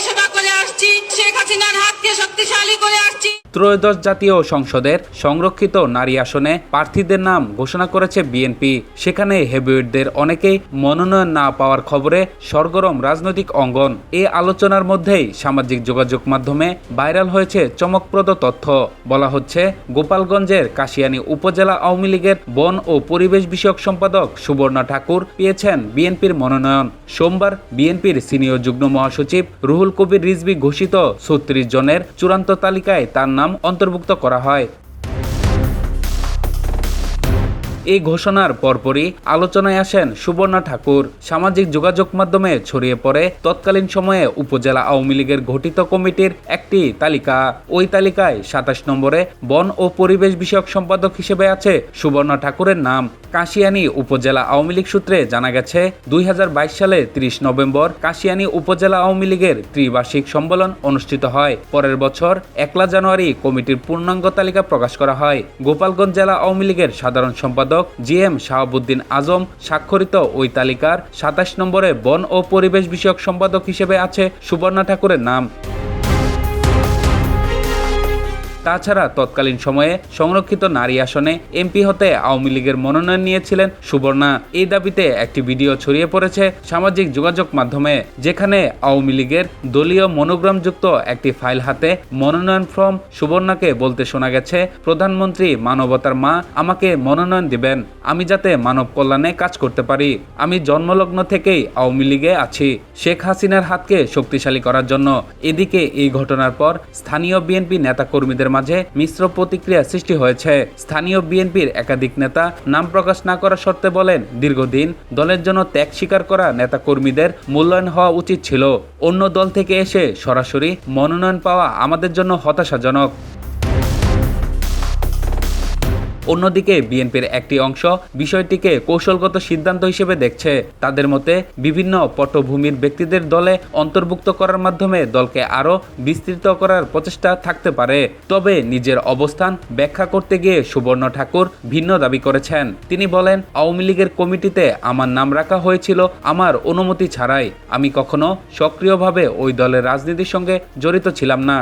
সেবা করে আসছি, শেখ হাসিনার হাতকে শক্তিশালী করে আসছি। ত্রয়োদশ জাতীয় সংসদের সংরক্ষিত নারী আসনে প্রার্থীদের নাম ঘোষণা করেছে বিএনপি। সেখানে হেভিওয়েটদের অনেকেই মনোনয়ন না পাওয়ার খবরে সরগরম রাজনৈতিক অঙ্গন। এই আলোচনার মধ্যেই সামাজিক যোগাযোগ মাধ্যমে ভাইরাল হয়েছে চমকপ্রদ তথ্য। বলা হচ্ছে, গোপালগঞ্জের কাশিয়ানী উপজেলা আওয়ামী লীগের বন ও পরিবেশ বিষয়ক সম্পাদক সুবর্ণা ঠাকুর পেয়েছেন বিএনপির মনোনয়ন। সোমবার বিএনপির সিনিয়র যুগ্ম মহাসচিব রুহুল কবির রিজভী ঘোষিত ৩৬ জনের চূড়ান্ত তালিকায় তার নাম অন্তর্ভুক্ত করা হয়। এই ঘোষণার পরপরই আলোচনায় আসেন সুবর্ণা ঠাকুর। সামাজিক যোগাযোগ মাধ্যমে ছড়িয়ে পড়ে তৎকালীন সময়ে উপজেলা আওয়ামী লীগের গঠিত কমিটির একটি তালিকা। ওই তালিকায় ২৭ নম্বরে বন ও পরিবেশ বিষয়ক সম্পাদক হিসেবে আছে সুবর্ণা ঠাকুরের নাম। কাশিয়ানী উপজেলা আওয়ামী লীগ সূত্রে জানা গেছে, ২০২২ সালে ৩০ নভেম্বর কাশিয়ানী উপজেলা আওয়ামী লীগের ত্রিবার্ষিক সম্মেলন অনুষ্ঠিত হয়। পরের বছর ১ জানুয়ারি কমিটির পূর্ণাঙ্গ তালিকা প্রকাশ করা হয়। গোপালগঞ্জ জেলা আওয়ামী লীগের সাধারণ সম্পাদক জিএম শাহাবুদ্দিন আজম স্বাক্ষরিত ওই তালিকার ২৭ নম্বরে বন ও পরিবেশ বিষয়ক সম্পাদক হিসেবে আছে সুবর্ণা ঠাকুরের নাম। তাছাড়া তৎকালীন সময়ে সংরক্ষিত নারী আসনে এমপি হতে আওয়ামী লীগের মনোনয়ন নিয়েছিলেন সুবর্ণা। এই দাবিতে একটি ভিডিও ছড়িয়ে পড়েছে সামাজিক যোগাযোগ মাধ্যমে, যেখানে আওয়ামী লীগের দলীয় মনোগ্রামযুক্ত একটি ফাইল হাতে মনোনয়ন ফর্ম সুবর্ণাকে বলতে শোনা গেছে, প্রধানমন্ত্রী মানবতার মা আমাকে মনোনয়ন দিবেন, আমি যাতে মানব কল্যাণে কাজ করতে পারি। আমি জন্মলগ্ন থেকেই আওয়ামী লীগে আছি, শেখ হাসিনার হাতকে শক্তিশালী করার জন্য। এদিকে এই ঘটনার পর স্থানীয় বিএনপি নেতাকর্মীদের মাঝে মিশ্র প্রতিক্রিয়া সৃষ্টি হয়েছে। স্থানীয় বিএনপির একাধিক নেতা নাম প্রকাশ না করার শর্তে বলেন, দীর্ঘদিন দলের জন্য ত্যাগ স্বীকার করা নেতাকর্মীদের মূল্যায়ন হওয়া উচিত ছিল। অন্য দল থেকে এসে সরাসরি মনোনয়ন পাওয়া আমাদের জন্য হতাশাজনক। অন্যদিকে বিএনপির একটি অংশ বিষয়টিকে কৌশলগত সিদ্ধান্ত হিসেবে দেখছে। তাদের মতে, বিভিন্ন পটভূমির ব্যক্তিদের দলে অন্তর্ভুক্ত করার মাধ্যমে দলকে আরও বিস্তৃত করার প্রচেষ্টা থাকতে পারে। তবে নিজের অবস্থান ব্যাখ্যা করতে গিয়ে সুবর্ণা ঠাকুর ভিন্ন দাবি করেছেন। তিনি বলেন, আওয়ামী লীগের কমিটিতে আমার নাম রাখা হয়েছিল আমার অনুমতি ছাড়াই। আমি কখনো সক্রিয়ভাবে ওই দলের রাজনীতির সঙ্গে জড়িত ছিলাম না।